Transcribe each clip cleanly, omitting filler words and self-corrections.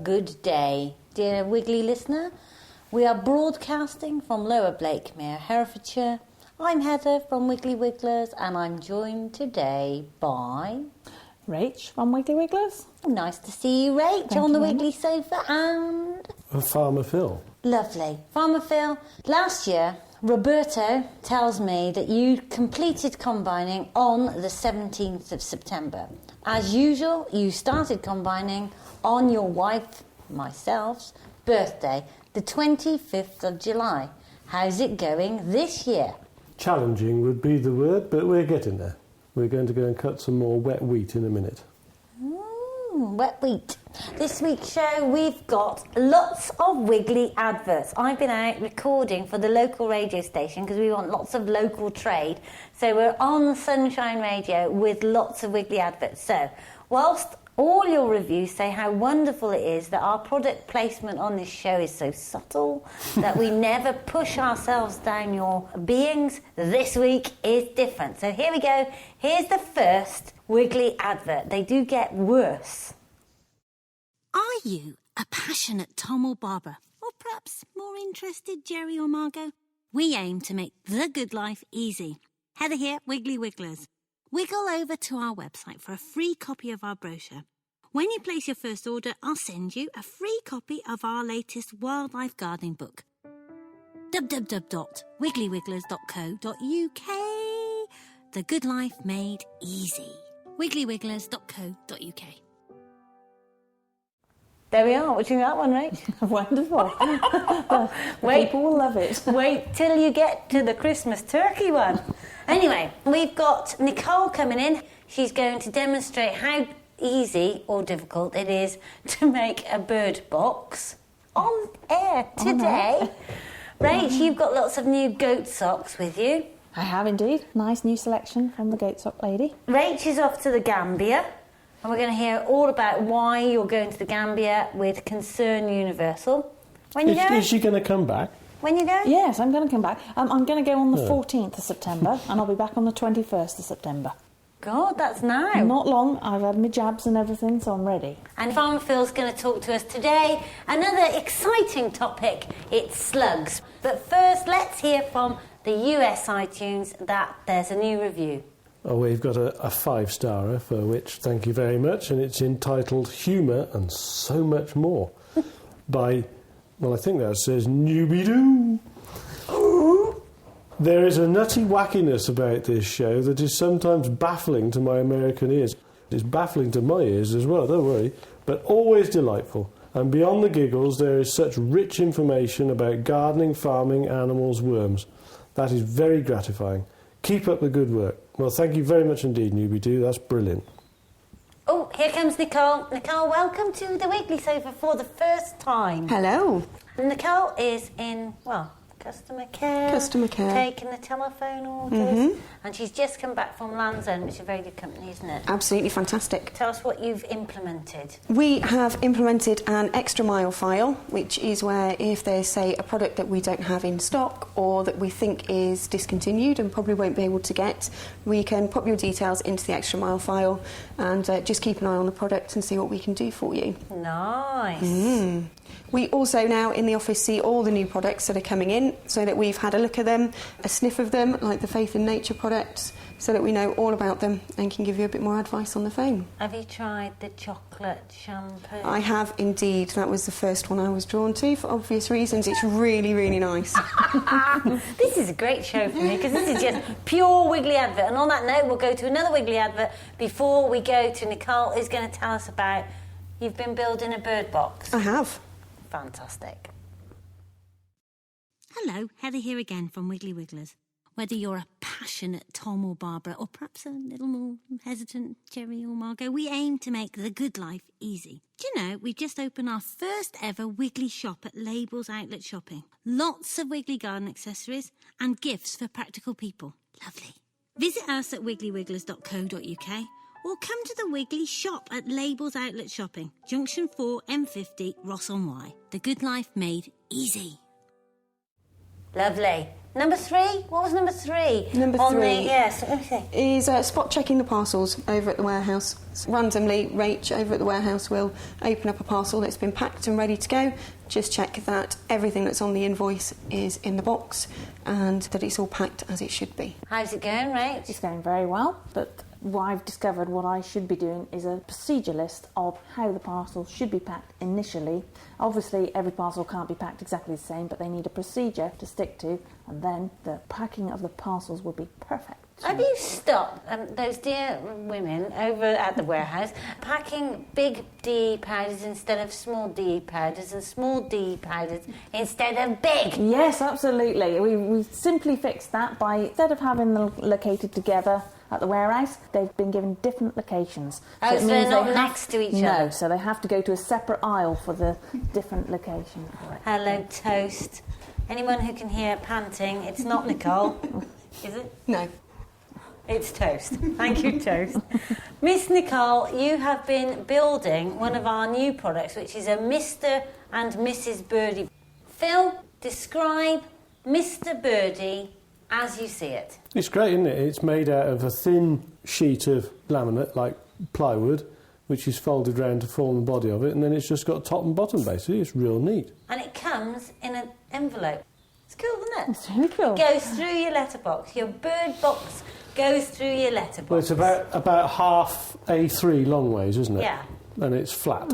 good day, dear Wiggly listener. We are broadcasting from Lower Blakemere, Herefordshire. I'm Heather from Wiggly Wigglers, and I'm joined today by... Rach from Wiggly Wigglers. Nice to see you, Rach, Thank on the you, Wiggly sofa, and... Farmer Phil. Lovely. Farmer Phil, last year, Roberto tells me that you completed combining on the 17th of September. As usual, you started combining on your wife, myself's, birthday, the 25th of July. How's it going this year? Challenging would be the word, but we're getting there. We're going to go and cut some more wet wheat in a minute. Wet wheat. This week's show, we've got lots of Wiggly adverts. I've been out recording for the local radio station because we want lots of local trade. So we're on Sunshine Radio with lots of Wiggly adverts. So whilst all your reviews say how wonderful it is that our product placement on this show is so subtle, that we never push ourselves down your beings, this week is different. So here we go. Here's the first Wiggly advert. They do get worse. Are you a passionate Tom or Barbara, or perhaps more interested Jerry or Margot? We aim to make the good life easy. Heather here, Wiggly Wigglers. Wiggle over to our website for a free copy of our brochure. When you place your first order, I'll send you a free copy of our latest wildlife gardening book. www.wigglywigglers.co.uk. The good life made easy. wigglywigglers.co.uk. There we are. What do you think of that one, Rach? Wonderful. People will love it. Wait till you get to the Christmas turkey one. Anyway, we've got Nicole coming in. She's going to demonstrate how easy or difficult it is to make a bird box on air today. Rach, you've got lots of new goat socks with you. I have indeed. Nice new selection from the goat sock lady. Rach is off to the Gambia, and we're going to hear all about why you're going to the Gambia with Concern Universal. When you go? Is she going to come back? When you go? Yes, I'm going to come back. I'm going to go on the 14th of September, and I'll be back on the 21st of September. God, that's now. Not long. I've had my jabs and everything, so I'm ready. And Farmer Phil's going to talk to us today. Another exciting topic, it's slugs. But first, let's hear from the US iTunes that there's a new review. Oh, we've got a 5-starer, for which thank you very much, and it's entitled Humour and So Much More by, well, I think that says Newbie-Doo. There is a nutty wackiness about this show that is sometimes baffling to my American ears. It's baffling to my ears as well, don't worry, but always delightful. And beyond the giggles, there is such rich information about gardening, farming, animals, worms. That is very gratifying. Keep up the good work. Well, thank you very much indeed, Newbie-Doo. That's brilliant. Oh, here comes Nicole. Nicole, welcome to the Wiggly Sofa for the first time. Hello. Nicole is in, well, customer care, taking the telephone orders, and she's just come back from Land's End, which is a very good company, isn't it? Absolutely fantastic. Tell us what you've implemented. We have implemented an extra mile file, which is where if there's, say, a product that we don't have in stock or that we think is discontinued and probably won't be able to get, we can pop your details into the extra mile file and just keep an eye on the product and see what we can do for you. Nice. We also now in the office see all the new products that are coming in, so that we've had a look at them, a sniff of them, like the Faith in Nature products, so that we know all about them and can give you a bit more advice on the phone. Have you tried the chocolate shampoo? I have indeed. That was the first one I was drawn to for obvious reasons. It's really, really nice. This is a great show for me because this is just pure Wiggly advert. And on that note, we'll go to another Wiggly advert before we go to Nicole, who's going to tell us about you've been building a bird box. I have. Fantastic. Hello, Heather here again from Wiggly Wigglers. Whether you're a passionate Tom or Barbara, or perhaps a little more hesitant Jerry or Margot, we aim to make the good life easy. Do you know, we've just opened our first ever Wiggly shop at Labels Outlet Shopping. Lots of Wiggly garden accessories and gifts for practical people. Lovely. Visit us at wigglywigglers.co.uk or come to the Wiggly shop at Labels Outlet Shopping, Junction 4, M50, Ross-on-Wye. The good life made easy. Lovely. Number 3? What was number 3? Number 3 yes, okay. is spot checking the parcels over at the warehouse. Randomly, Rach over at the warehouse will open up a parcel that's been packed and ready to go. Just check that everything that's on the invoice is in the box and that it's all packed as it should be. How's it going, Rach? It's going very well, but what I've discovered what I should be doing is a procedure list of how the parcel should be packed initially. Obviously, every parcel can't be packed exactly the same, but they need a procedure to stick to, and then the packing of the parcels will be perfect. Have you stopped those dear women over at the warehouse packing big D powders instead of small D powders and small D powders instead of big? Yes, absolutely. We simply fixed that by, instead of having them located together at the warehouse, they've been given different locations. Oh, so they're not next to each other? No, so they have to go to a separate aisle for the different location. Hello, Toast. Anyone who can hear panting, it's not Nicole, is it? No. It's Toast. Thank you, Toast. Miss Nicole, you have been building one of our new products, which is a Mr. and Mrs. Birdie. Phil, describe Mr. Birdie as you see it. It's great, isn't it? It's made out of a thin sheet of laminate, like plywood, which is folded round to form the body of it, and then it's just got top and bottom, basically. It's real neat. And it comes in an envelope. It's cool, isn't it? It's really cool. It goes through your letterbox. Your bird box goes through your letterbox. Well, it's about half A3 long ways, isn't it? Yeah. And it's flat.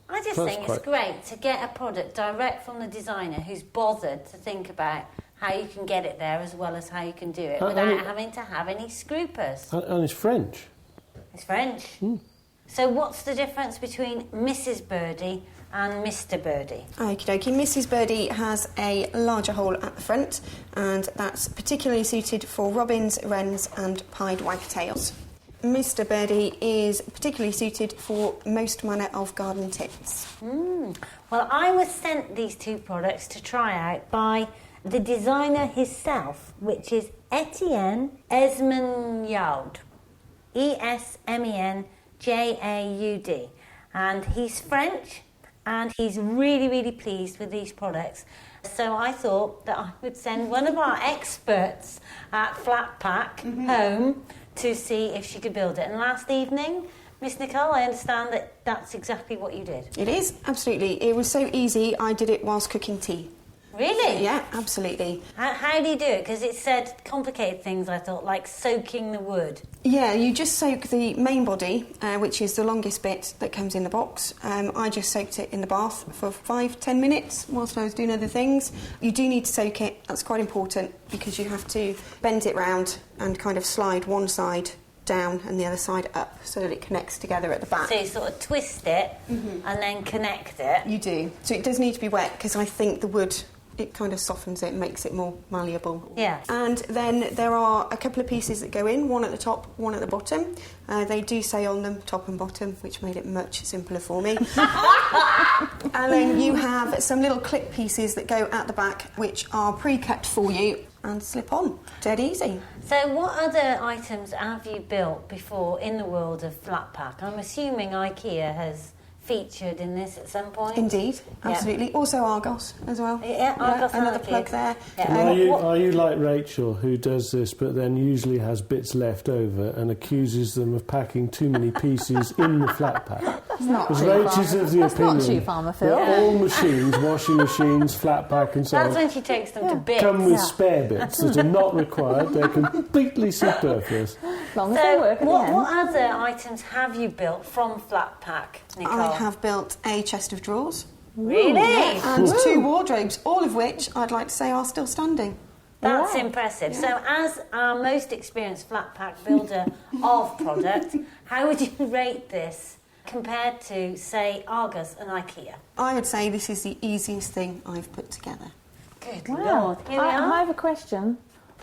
I just think it's great to get a product direct from the designer who's bothered to think about how you can get it there as well as how you can do it without having to have any scroopers. And it's French. It's French. So what's the difference between Mrs. Birdie and Mr. Birdie? Okie dokie. Mrs. Birdie has a larger hole at the front, and that's particularly suited for robins, wrens and pied wagtails. Mr. Birdie is particularly suited for most manner of garden tips. Well, I was sent these two products to try out by the designer himself, which is Etienne Esmenjaud. Esmenjaud. And he's French, and he's really, really pleased with these products. So I thought that I would send one of our experts at Flatpack home to see if she could build it. And last evening, Miss Nicole, I understand that that's exactly what you did. It is, absolutely. It was so easy, I did it whilst cooking tea. Really? Yeah, absolutely. How do you do it? Because it said complicated things, I thought, like soaking the wood. Yeah, you just soak the main body, which is the longest bit that comes in the box. I just soaked it in the bath for 5-10 minutes whilst I was doing other things. You do need to soak it, that's quite important, because you have to bend it round and kind of slide one side down and the other side up so that it connects together at the back. So you sort of twist it and then connect it. You do. So it does need to be wet, because I think the wood, it kind of softens it and makes it more malleable. Yeah. And then there are a couple of pieces that go in, one at the top, one at the bottom. They do say on them top and bottom, which made it much simpler for me. And then you have some little clip pieces that go at the back, which are pre-cut for you and slip on. Dead easy. So what other items have you built before in the world of Flatpack? I'm assuming IKEA has featured in this at some point. Indeed, absolutely. Yeah. Also Argos as well. Yeah, Argos. Another plug there. Yeah. Are you like Rachel, who does this but then usually has bits left over and accuses them of packing too many pieces in the flat pack? That's not Because true, Rachel's of the That's opinion not true, Farmer Phil. that all machines, washing machines, flat pack and so That's on, when she takes them to bits. come with spare bits that are not required. They're completely superfluous. As long as they work at the end. What other items have you built from Flatpack, Nicole? I have built a chest of drawers. Really? And 2 wardrobes, all of which I'd like to say are still standing. That's impressive. So as our most experienced Flatpack builder of product, how would you rate this compared to, say, Argos and IKEA? I would say this is the easiest thing I've put together. Good Wow. Lord. Here we I are. have a question.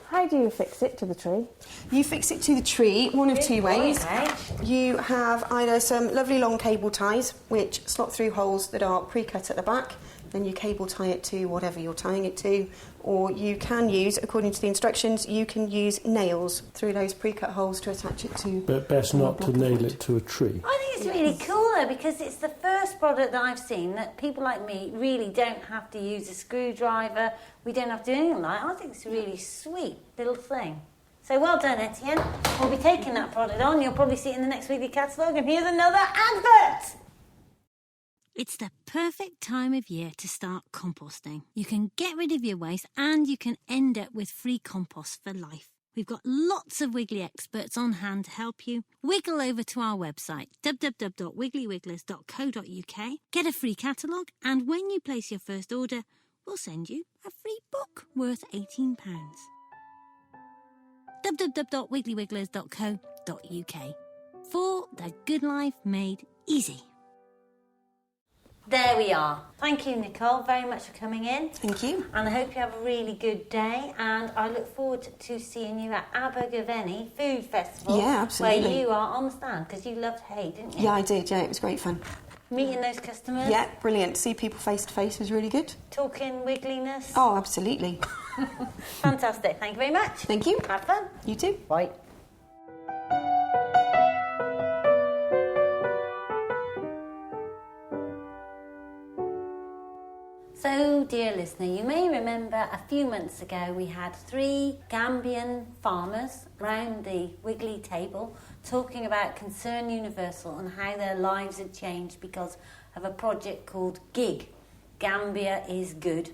How do you fix it to the tree? You fix it to the tree one of 2 ways. Okay. You have either some lovely long cable ties, which slot through holes that are pre-cut at the back. then you cable tie it to whatever you're tying it to, or you can use, according to the instructions, you can use nails through those pre-cut holes to attach it to. But best not to nail it to a tree. I think it's really cool though, because it's the first product that I've seen that people like me really don't have to use a screwdriver. We don't have to do anything like that. I think it's a really sweet little thing. So well done, Etienne. We'll be taking that product on. You'll probably see it in the next weekly catalogue. And here's another advert. It's the perfect time of year to start composting. You can get rid of your waste and you can end up with free compost for life. We've got lots of Wiggly experts on hand to help you. Wiggle over to our website, www.wigglywigglers.co.uk, get a free catalogue, and when you place your first order, we'll send you a free book worth £18. www.wigglywigglers.co.uk for the good life made easy. There we are. Thank you, Nicole, very much for coming in. Thank you. And I hope you have a really good day. And I look forward to seeing you at Abergavenny Food Festival. Yeah, absolutely. Where you are on the stand, because you loved hay, didn't you? Yeah, I did. Yeah, it was great fun. Meeting those customers. Yeah, brilliant. See people face to face was really good. Talking wiggliness. Oh, absolutely. Fantastic. Thank you very much. Thank you. Have fun. You too. Bye. So, dear listener, you may remember a few months ago we had 3 Gambian farmers round the Wiggly table talking about Concern Universal and how their lives had changed because of a project called GIG, Gambia is Good.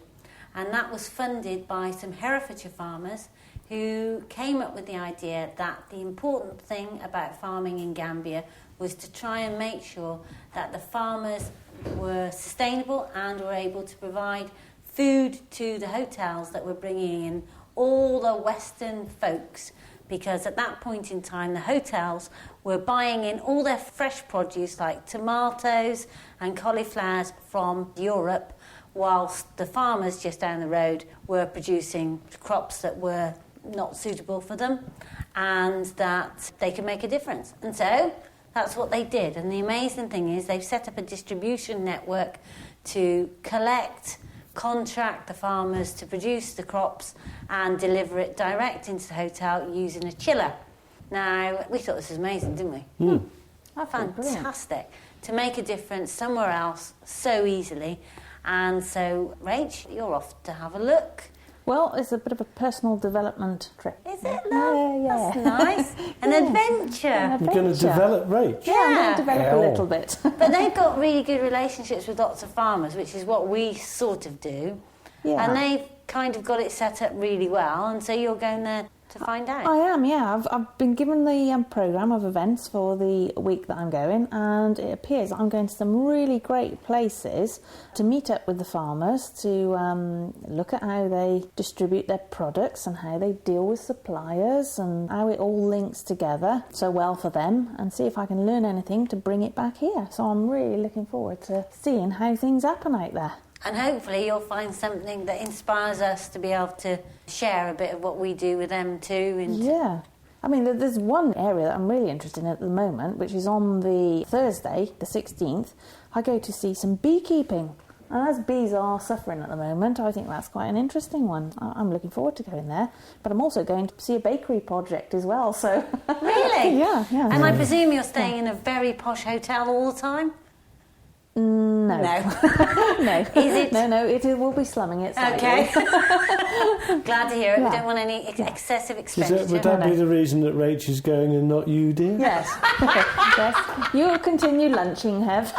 And that was funded by some Herefordshire farmers who came up with the idea that the important thing about farming in Gambia was to try and make sure that the farmers were sustainable and were able to provide food to the hotels that were bringing in all the Western folks, because at that point in time the hotels were buying in all their fresh produce like tomatoes and cauliflowers from Europe, whilst the farmers just down the road were producing crops that were not suitable for them and that they could make a difference. And so that's what they did. And the amazing thing is they've set up a distribution network to collect, contract the farmers to produce the crops and deliver it direct into the hotel using a chiller. Now, we thought this was amazing, didn't we? Fantastic. To make a difference somewhere else so easily. And so, Rach, you're off to have a look. Well, it's a bit of a personal development trip. Is it, love? Yeah. That's nice. An adventure. You're going to develop Rach? Yeah, I'm going to develop a little bit. But they've got really good relationships with lots of farmers, which is what we sort of do. Yeah. And they've kind of got it set up really well, and so you're going there to find out. I am, yeah. I've been given the programme of events for the week that I'm going, and it appears I'm going to some really great places to meet up with the farmers, to look at how they distribute their products and how they deal with suppliers and how it all links together so well for them, and see if I can learn anything to bring it back here. So I'm really looking forward to seeing how things happen out there. And hopefully you'll find something that inspires us to be able to share a bit of what we do with them too. And yeah. I mean, there's one area that I'm really interested in at the moment, which is on the Thursday, the 16th, I go to see some beekeeping. And as bees are suffering at the moment, I think that's quite an interesting one. I'm looking forward to going there. But I'm also going to see a bakery project as well, so... Really? Yeah. And I presume you're staying in a very posh hotel all the time? No. No. No. Is it? No, it will be slumming it slightly. Okay. Glad to hear it. Yeah. We don't want any excessive expenditure. Would that be the reason that Rach is going and not you, dear? Yes. Yes. You'll continue lunching, Hev.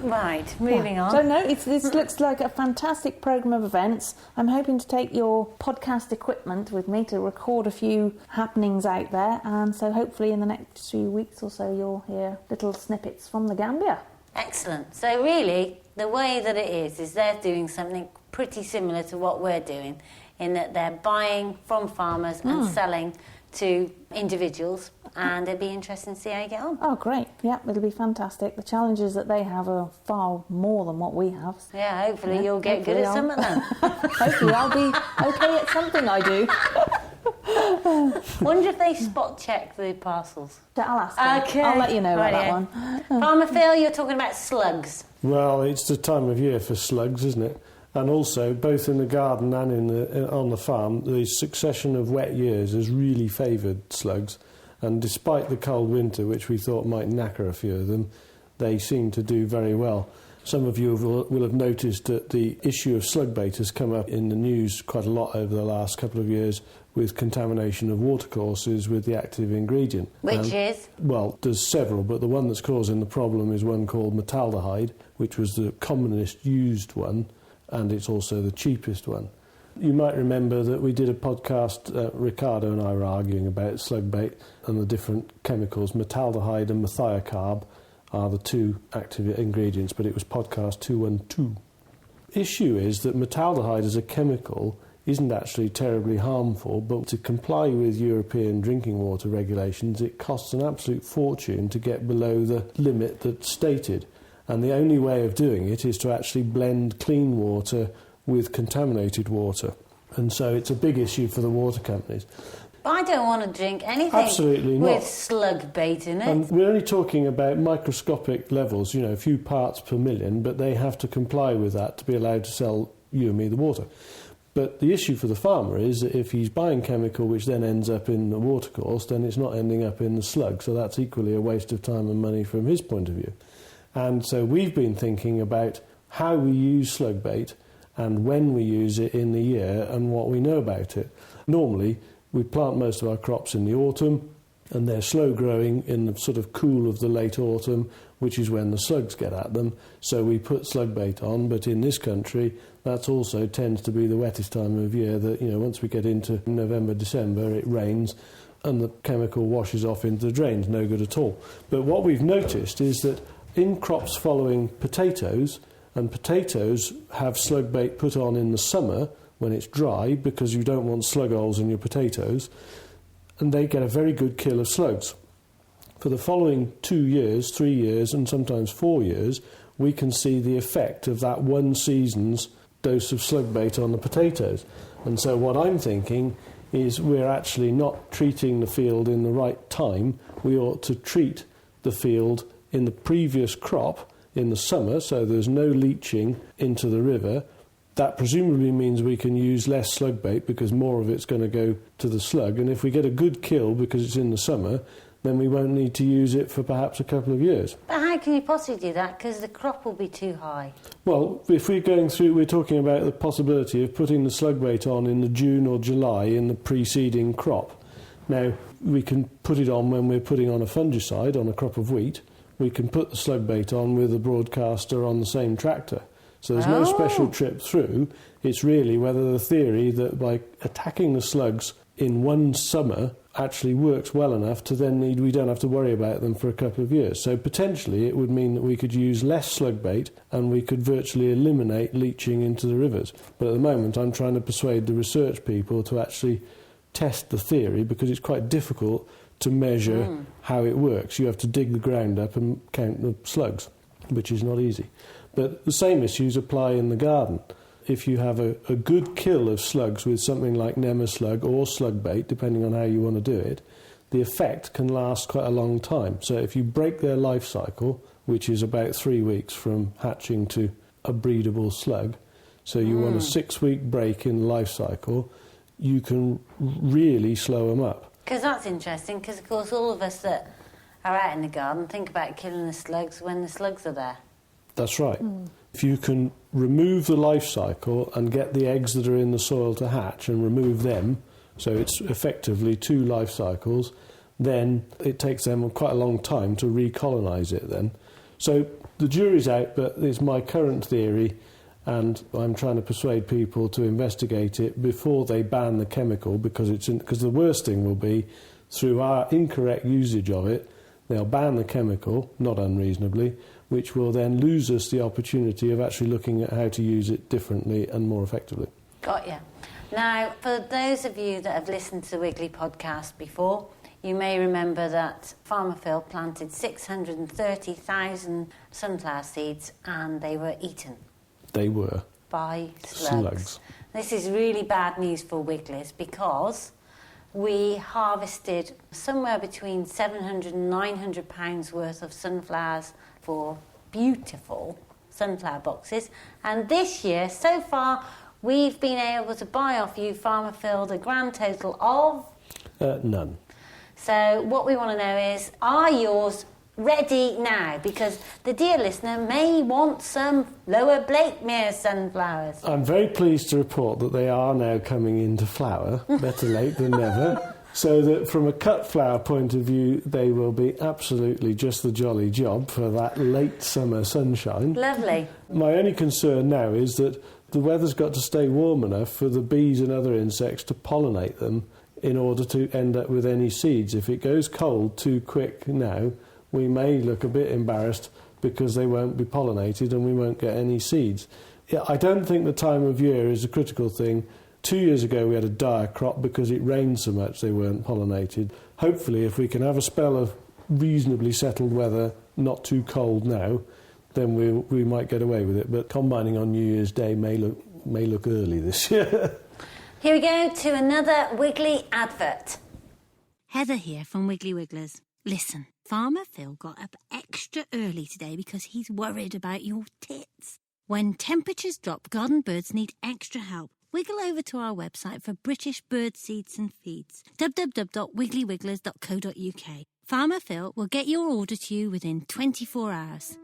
Right, moving on. So no, this looks like a fantastic programme of events. I'm hoping to take your podcast equipment with me to record a few happenings out there, and so hopefully in the next few weeks or so you'll hear little snippets from the Gambia. Excellent. So really, the way that it is they're doing something pretty similar to what we're doing, in that they're buying from farmers and selling to individuals, and it'd be interesting to see how you get on. Oh, great. Yeah, it'll be fantastic. The challenges that they have are far more than what we have. Yeah, hopefully you'll get good at some of them. Hopefully I'll be okay at something I do. Wonder if they spot check the parcels. I'll ask them. Okay. I'll let you know about that Rightio. one. Farmer Phil, you're talking about slugs. Well, it's the time of year for slugs, isn't it? And also, both in the garden and on the farm, the succession of wet years has really favoured slugs. And despite the cold winter, which we thought might knacker a few of them, they seem to do very well. Some of you will have noticed that the issue of slug bait has come up in the news quite a lot over the last couple of years with contamination of watercourses with the active ingredient. Which is? Well, there's several, but the one that's causing the problem is one called metaldehyde, which was the commonest used one, and it's also the cheapest one. You might remember that we did a podcast, Ricardo and I were arguing about slug bait and the different chemicals. Metaldehyde and methiacarb are the two active ingredients, but it was podcast 212. Issue is that metaldehyde as a chemical isn't actually terribly harmful, but to comply with European drinking water regulations, it costs an absolute fortune to get below the limit that's stated. And the only way of doing it is to actually blend clean water with contaminated water. And so it's a big issue for the water companies. I don't want to drink anything Absolutely with not. slug bait in it. And we're only talking about microscopic levels, a few parts per million, but they have to comply with that to be allowed to sell you and me the water. But the issue for the farmer is that if he's buying chemical which then ends up in the watercourse, then it's not ending up in the slug, so that's equally a waste of time and money from his point of view. And so we've been thinking about how we use slug bait and when we use it in the year and what we know about it. Normally, we plant most of our crops in the autumn, and they're slow growing in the sort of cool of the late autumn, which is when the slugs get at them. So we put slug bait on, but in this country, that also tends to be the wettest time of year that, once we get into November, December, it rains and the chemical washes off into the drains, no good at all. But what we've noticed is that in crops following potatoes, and potatoes have slug bait put on in the summer when it's dry because you don't want slug holes in your potatoes, and they get a very good kill of slugs. For the following 2 years, 3 years, and sometimes 4 years, we can see the effect of that one season's dose of slug bait on the potatoes. And so what I'm thinking is we're actually not treating the field in the right time. We ought to treat the field in the previous crop in the summer, so there's no leaching into the river. That presumably means we can use less slug bait because more of it's going to go to the slug. And if we get a good kill because it's in the summer, then we won't need to use it for perhaps a couple of years. But how can you possibly do that? Because the crop will be too high. Well, if we're talking about the possibility of putting the slug bait on in the June or July in the preceding crop. Now, we can put it on when we're putting on a fungicide on a crop of wheat. We can put the slug bait on with a broadcaster on the same tractor. So there's no special trip through. It's really whether the theory that by attacking the slugs in one summer actually works well enough to then we don't have to worry about them for a couple of years. So potentially it would mean that we could use less slug bait and we could virtually eliminate leaching into the rivers. But at the moment I'm trying to persuade the research people to actually test the theory because it's quite difficult to measure how it works. You have to dig the ground up and count the slugs, which is not easy. But the same issues apply in the garden. If you have a good kill of slugs with something like Nemaslug or slug bait, depending on how you want to do it, the effect can last quite a long time. So if you break their life cycle, which is about 3 weeks from hatching to a breedable slug, so you want a 6-week break in the life cycle, you can really slow them up. Because that's interesting, because of course all of us that are out in the garden think about killing the slugs when the slugs are there. That's right. If you can remove the life cycle and get the eggs that are in the soil to hatch and remove them, so it's effectively 2 life cycles, then it takes them quite a long time to recolonise it then. So the jury's out, but it's my current theory, and I'm trying to persuade people to investigate it before they ban the chemical, because the worst thing will be, through our incorrect usage of it, they'll ban the chemical, not unreasonably, which will then lose us the opportunity of actually looking at how to use it differently and more effectively. Got you. Now, for those of you that have listened to the Wiggly Podcast before, you may remember that Farmer Phil planted 630,000 sunflower seeds and they were eaten. They were. By slugs. This is really bad news for Wigglers because we harvested somewhere between 700 and 900 pounds worth of sunflowers for beautiful sunflower boxes. And this year, so far, we've been able to buy off you, Farmer Phil, a grand total of... None. So what we want to know is, are yours ready now? Because the dear listener may want some Lower Blakemere sunflowers. I'm very pleased to report that they are now coming into flower, better late than never, so that from a cut flower point of view, they will be absolutely just the jolly job for that late summer sunshine. Lovely. My only concern now is that the weather's got to stay warm enough for the bees and other insects to pollinate them in order to end up with any seeds. If it goes cold too quick now, we may look a bit embarrassed because they won't be pollinated and we won't get any seeds. Yeah, I don't think the time of year is a critical thing. 2 years ago we had a dire crop because it rained so much they weren't pollinated. Hopefully if we can have a spell of reasonably settled weather, not too cold now, then we might get away with it. But combining on New Year's Day may look early this year. Here we go to another Wiggly advert. Heather here from Wiggly Wigglers. Listen, Farmer Phil got up extra early today because he's worried about your tits. When temperatures drop, garden birds need extra help. Wiggle over to our website for British bird seeds and feeds, www.wigglyWigglers.co.uk. Farmer Phil will get your order to you within 24 hours.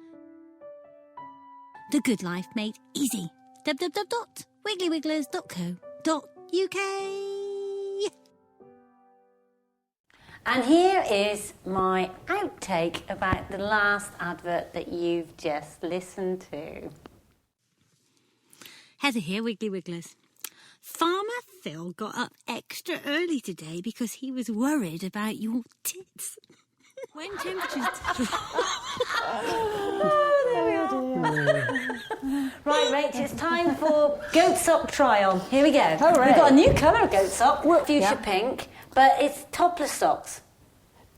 The good life made easy. www.wigglyWigglers.co.uk. And here is my outtake about the last advert that you've just listened to. Heather here, Wiggly Wigglers. Farmer Phil got up extra early today because he was worried about your tits. When temperatures... Right, Rach, it's time for goat sock trial. Here we go. Hooray. We've got a new colour of goat sock, fuchsia yeah. pink, but it's topless socks.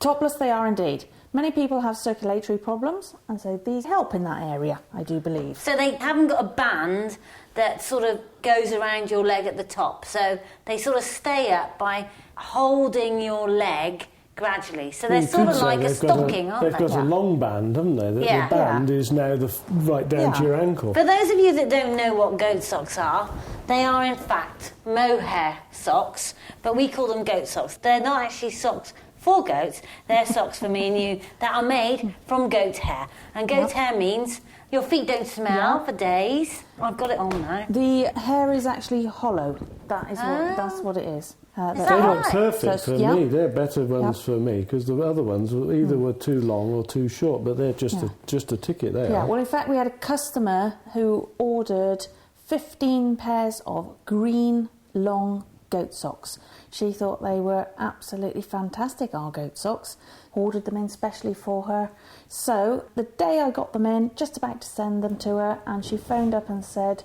Topless they are indeed. Many people have circulatory problems, and so these help in that area, I do believe. So they haven't got a band that sort of goes around your leg at the top. So they sort of stay up by holding your leg gradually. So they're sort of like a stocking, aren't they? They've got a long band, haven't they? The band is now right down to your ankle. For those of you that don't know what goat socks are, they are in fact mohair socks, but we call them goat socks. They're not actually socks for goats, they're socks for me and you that are made from goat hair. And goat hair means your feet don't smell for days. I've got it on now. The hair is actually hollow. That's what it is. Is that They right? look perfect So, for me. They're better ones for me because the other ones either were too long or too short, but they're just a ticket. They Yeah, are. well, in fact, we had a customer who ordered 15 pairs of green long goat socks. She thought they were absolutely fantastic, our goat socks. Ordered them in specially for her. So the day I got them in, just about to send them to her, and she phoned up and said,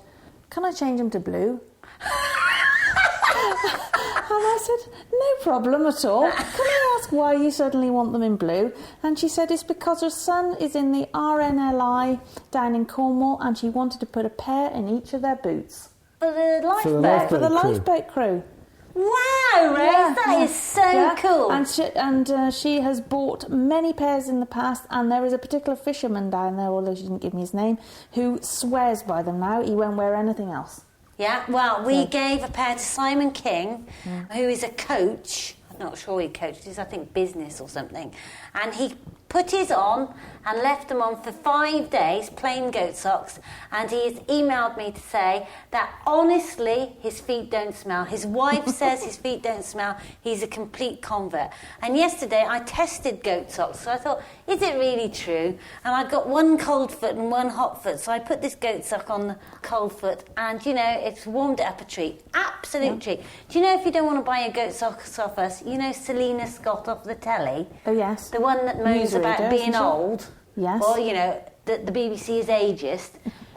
"Can I change them to blue?" And I said, "No problem at all. Can I ask why you suddenly want them in blue?" And she said it's because her son is in the RNLI down in Cornwall and she wanted to put a pair in each of their boots. For the lifeboat? For the crew. lifeboat crew. Wow, Rose, that is so cool. And she has bought many pairs in the past, and there is a particular fisherman down there, although she didn't give me his name, who swears by them now. He won't wear anything else. Yeah, well, we gave a pair to Simon King, who is a coach. I'm not sure he coaches, I think business or something. And he put his on and left them on for 5 days, plain goat socks. And he has emailed me to say that honestly, his feet don't smell. His wife says his feet don't smell. He's a complete convert. And yesterday I tested goat socks. So I thought, is it really true? And I got one cold foot and one hot foot. So I put this goat sock on the cold foot. And, you know, it's warmed it up a treat. Absolute treat. Do you know if you don't want to buy your goat socks off us, you know Selena Scott off the telly? Oh, yes. The one that moans about Newsreader, being isn't she? old. Yes. Or, you know, the BBC is ageist.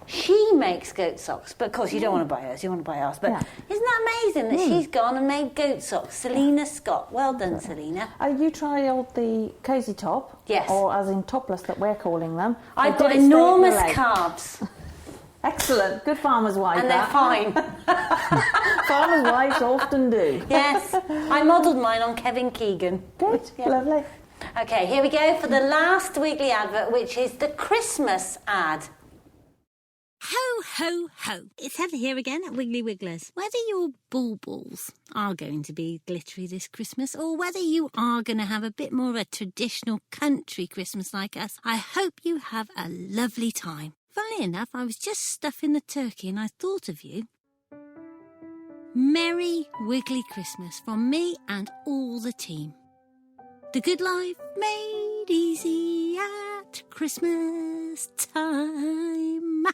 She makes goat socks. But, of course, you don't want to buy hers. You want to buy ours. But isn't that amazing that she's gone and made goat socks? Selena Scott. Well done, Selena. You tried the cosy top? Yes. Or as in topless that we're calling them. I've They got did it straight in the enormous leg. calves. Excellent. Good farmer's wife. And they're fine. Farmer's wives often do. Yes. I modelled mine on Kevin Keegan. Good. Yeah. Lovely. Okay, here we go for the last Wiggly advert, which is the Christmas ad. Ho, ho, ho. It's Heather here again at Wiggly Wigglers. Whether your baubles are going to be glittery this Christmas or whether you are going to have a bit more of a traditional country Christmas like us, I hope you have a lovely time. Funnily enough, I was just stuffing the turkey and I thought of you. Merry Wiggly Christmas from me and all the team. The good life made easy at Christmas time.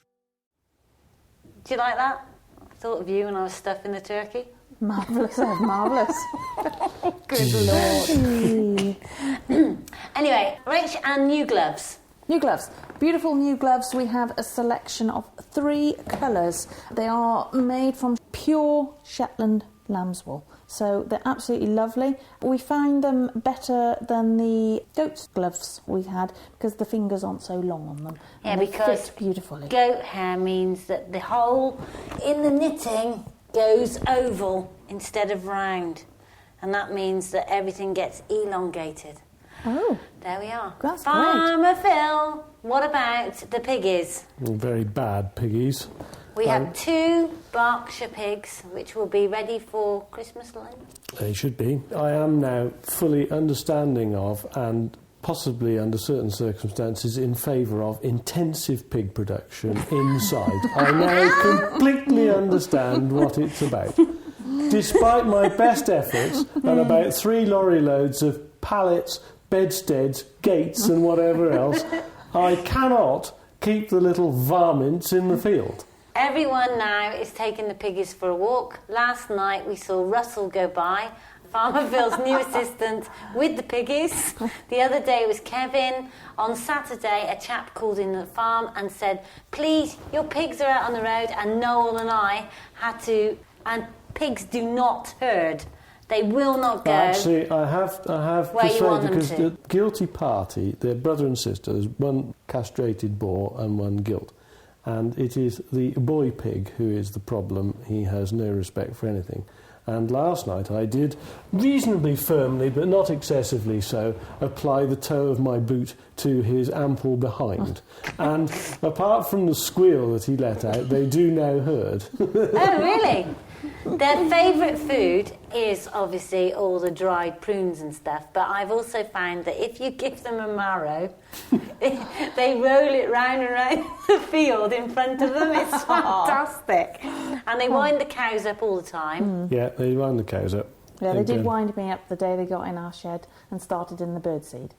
Do you like that? I thought of you when I was stuffing the turkey. Marvellous, marvellous. Good Lord. Anyway, Rich, and new gloves. New gloves. Beautiful new gloves. We have a selection of 3 colours. They are made from pure Shetland lamb's wool. So they're absolutely lovely. We find them better than the goat gloves we had because the fingers aren't so long on them. Yeah, and they because fit beautifully. Goat hair means that the hole in the knitting goes oval instead of round. And that means that everything gets elongated. Oh. There we are. That's Farmer Phil, what about the piggies? Very bad piggies. We have 2 Berkshire pigs, which will be ready for Christmas lunch. They should be. I am now fully understanding of, and possibly under certain circumstances in favour of, intensive pig production inside. I now completely understand what it's about. Despite my best efforts and about 3 lorry loads of pallets, bedsteads, gates and whatever else, I cannot keep the little varmints in the field. Everyone now is taking the piggies for a walk. Last night we saw Russell go by, Farmer Phil's new assistant, with the piggies. The other day was Kevin. On Saturday, a chap called in the farm and said, please, your pigs are out on the road, and Noel and I had to... And pigs do not herd. They will not go. Actually, I have where to you say, want them because to. the guilty party, they're brother and sister, there's one castrated boar and one gilt. And it is the boy pig who is the problem. He has no respect for anything. And last night I did, reasonably firmly, but not excessively so, apply the toe of my boot to his ample behind. And apart from the squeal that he let out, they do now herd. Oh, really? Their favourite food is obviously all the dried prunes and stuff, but I've also found that if you give them a marrow, they roll it round and round the field in front of them. It's fantastic. And they wind the cows up all the time. Yeah, they wind the cows up. Yeah, they They're did good. wind me up the day they got in our shed and started in the birdseed.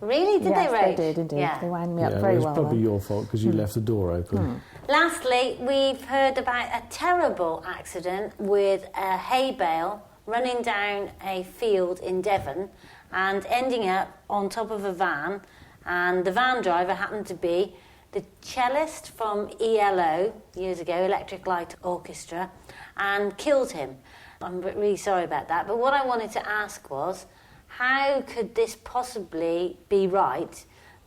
Really? Did Yes, they, Rach? they did indeed. Yeah. They wound me up Yeah, very it's well. probably then. your fault because you left the door open. Lastly, we've heard about a terrible accident with a hay bale running down a field in Devon and ending up on top of a van. And the van driver happened to be the cellist from ELO, years ago, Electric Light Orchestra, and killed him. I'm really sorry about that. But what I wanted to ask was, how could this possibly be right?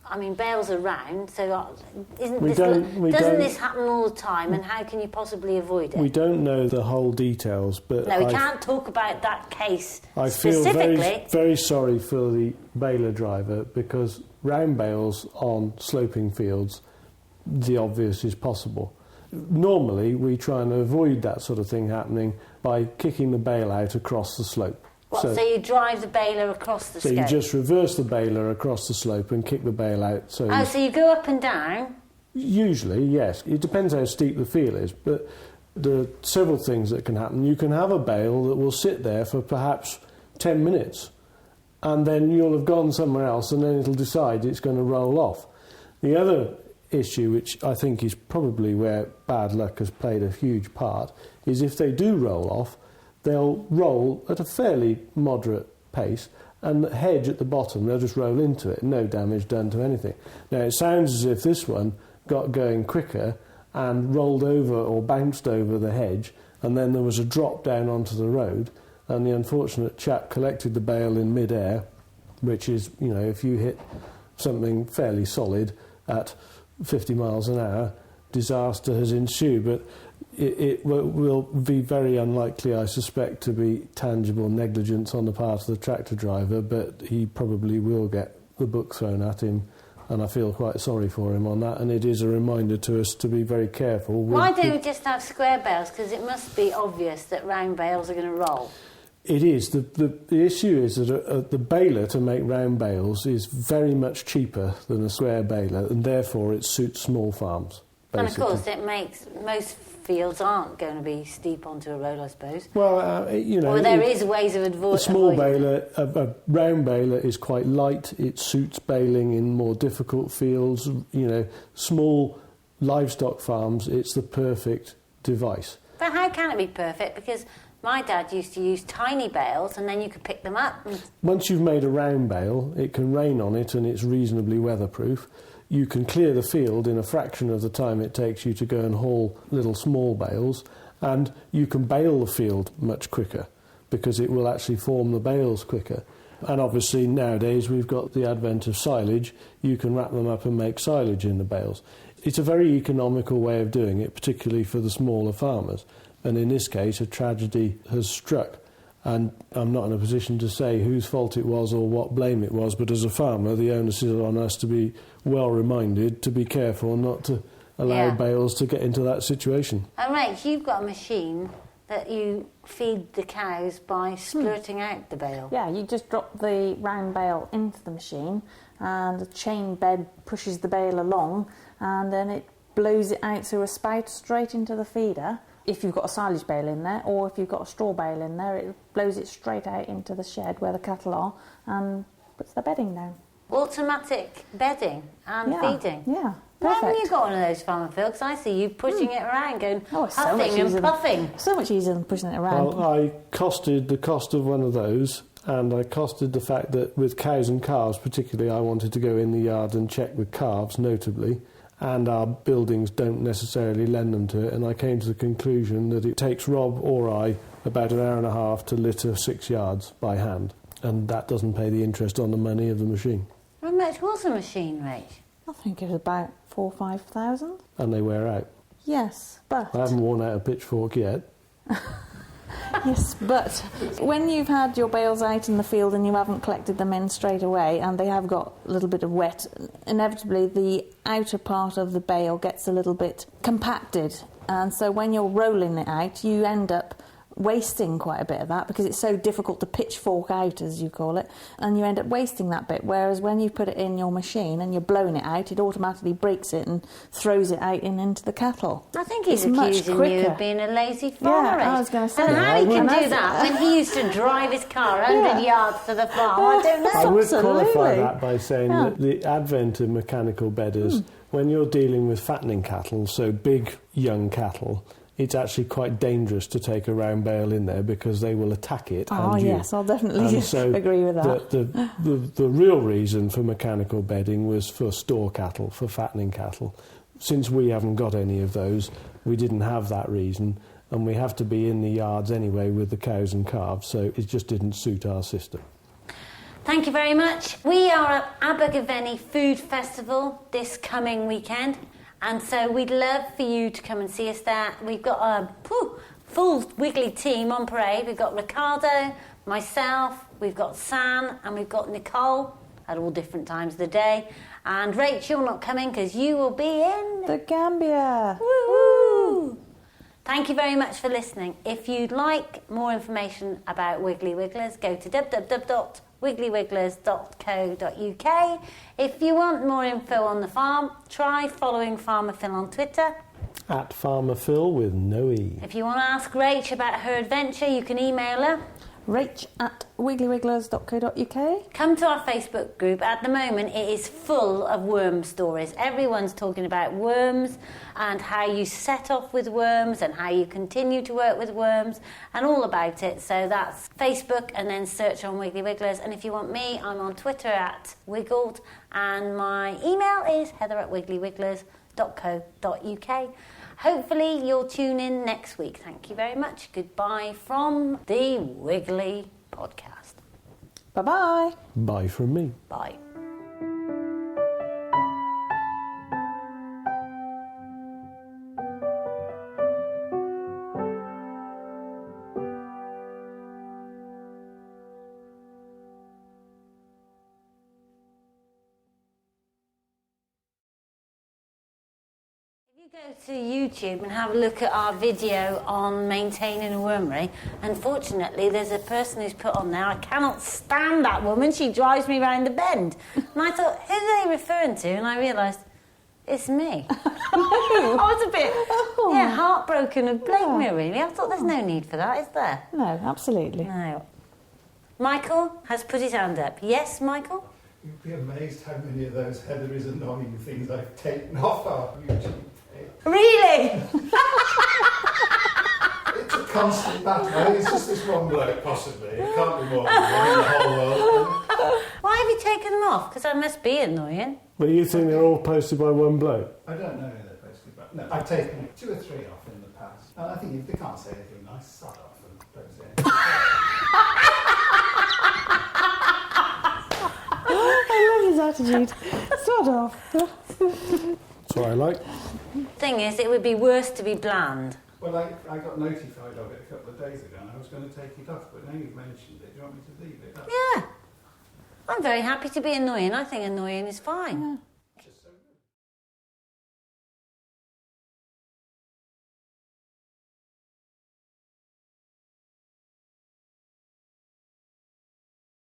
I mean, bales are round, so doesn't this happen all the time, and how can you possibly avoid it? We don't know the whole details, but No, we can't talk about that case I feel specifically. very, very sorry for the baler driver, because round bales on sloping fields, the obvious is possible. Normally, we try and avoid that sort of thing happening by kicking the bale out across the slope. So you drive the baler across the So slope? you just reverse the baler across the slope and kick the bale out. So you go up and down? usually, yes. It depends how steep the field is, but there are several things that can happen. You can have a bale that will sit there for perhaps 10 minutes, and then you'll have gone somewhere else, and then it'll decide it's going to roll off. The other issue, which I think is probably where bad luck has played a huge part, is if they do roll off, they'll roll at a fairly moderate pace, and the hedge at the bottom, they'll just roll into it, no damage done to anything. Now, it sounds as if this one got going quicker and rolled over or bounced over the hedge, and then there was a drop down onto the road, and the unfortunate chap collected the bale in mid-air, which is, you know, if you hit something fairly solid at 50 miles an hour, disaster has ensued, but it will be very unlikely, I suspect, to be tangible negligence on the part of the tractor driver, but he probably will get the book thrown at him, and I feel quite sorry for him on that, and it is a reminder to us to be very careful. Why don't we just have square bales? Because it must be obvious that round bales are going to roll. It is. The issue is that the baler to make round bales is very much cheaper than a square baler, and therefore it suits small farms, basically. And of course, it makes most fields aren't going to be steep onto a road, I suppose. Well, or there is ways of avoiding. A small baler, a round baler is quite light. It suits baling in more difficult fields. Small livestock farms, it's the perfect device. But how can it be perfect? Because my dad used to use tiny bales and then you could pick them up. Once you've made a round bale, it can rain on it and it's reasonably weatherproof. You can clear the field in a fraction of the time it takes you to go and haul little small bales, and you can bale the field much quicker because it will actually form the bales quicker. And obviously nowadays we've got the advent of silage. You can wrap them up and make silage in the bales. It's a very economical way of doing it, particularly for the smaller farmers. And in this case, a tragedy has struck. And I'm not in a position to say whose fault it was or what blame it was, but as a farmer, the onus is on us to be well reminded to be careful not to allow bales to get into that situation. And Rach, you've got a machine that you feed the cows by splurting out the bale. Yeah, you just drop the round bale into the machine and the chain bed pushes the bale along and then it blows it out through a spout straight into the feeder. If you've got a silage bale in there, or if you've got a straw bale in there, it blows it straight out into the shed where the cattle are and puts the bedding down. Automatic bedding and feeding. Yeah, perfect. Why haven't you got one of those, Farmer Phil? Because I see you pushing it around, going huffing and puffing. So much easier than pushing it around. Well, I costed the cost of one of those, and I costed the fact that with cows and calves particularly, I wanted to go in the yard and check with calves, notably, and our buildings don't necessarily lend them to it, and I came to the conclusion that it takes Rob or I about an hour and a half to litter 6 yards by hand, and that doesn't pay the interest on the money of the machine. How much was the machine, Rach? I think it was about 4,000 or 5,000. And they wear out. Yes, but... I haven't worn out a pitchfork yet. Yes, but when you've had your bales out in the field and you haven't collected them in straight away and they have got a little bit of wet, inevitably the outer part of the bale gets a little bit compacted, and so when you're rolling it out you end up wasting quite a bit of that because it's so difficult to pitchfork out, as you call it, and you end up wasting that bit, whereas when you put it in your machine and you're blowing it out, it automatically breaks it and throws it out into the cattle. I think he's accusing you of being a lazy farmer. Yeah, I was going to say and that. how he can do that when he used to drive his car 100 yards to the farm, I don't know. I would Absolutely. qualify that by saying that the advent of mechanical bedders, when you're dealing with fattening cattle, so big young cattle, it's actually quite dangerous to take a round bale in there because they will attack it. Oh, yes, I'll definitely agree with that. The real reason for mechanical bedding was for store cattle, for fattening cattle. Since we haven't got any of those, we didn't have that reason, and we have to be in the yards anyway with the cows and calves, so it just didn't suit our system. Thank you very much. We are at Abergavenny Food Festival this coming weekend. And so we'd love for you to come and see us there. We've got a full Wiggly team on parade. We've got Ricardo, myself, we've got Sam, and we've got Nicole at all different times of the day. And Rach, you're not coming because you will be in... The Gambia. Woo-hoo! Thank you very much for listening. If you'd like more information about Wiggly Wigglers, go to www.wiggly-wigglers.co.uk. If you want more info on the farm, try following Farmer Phil on Twitter. At Farmer Phil with no E. If you want to ask Rach about her adventure, you can email her. Rach@wiggly-wigglers.co.uk. Come to our Facebook group. At the moment, it is full of worm stories. Everyone's talking about worms and how you set off with worms and how you continue to work with worms and all about it. So that's Facebook, and then search on Wiggly Wigglers. And if you want me, I'm on Twitter at Wiggled, and my email is heather@wiggly-wigglers.co.uk. Hopefully you'll tune in next week. Thank you very much. Goodbye from the Wiggly Podcast. Bye-bye. Bye from me. You go to YouTube and have a look at our video on maintaining a wormery. Unfortunately, there's a person who's put on there, I cannot stand that woman, she drives me round the bend. And I thought, who are they referring to? And I realised, it's me. I was a bit, heartbroken and blame me, really. I thought there's no need for that, is there? No, absolutely. No. Michael has put his hand up. Yes, Michael? You'd be amazed how many of those Heather is annoying things I've taken off our YouTube. Really? It's a constant battle. It's just this one bloke, possibly. It can't be more than one in the whole world. Why have you taken them off? Because I must be annoying. But you think they're all posted by one bloke? I don't know who they're posted by. No, I've taken 2 or 3 off in the past. And I think if they can't say anything nice, sod off and don't say anything. I love his attitude. Sod off. That's what I like. Thing is, it would be worse to be bland. Well, I got notified of it a couple of days ago and I was going to take it off, but now you've mentioned it, do you want me to leave it? Yeah. I'm very happy to be annoying. I think annoying is fine. Yeah.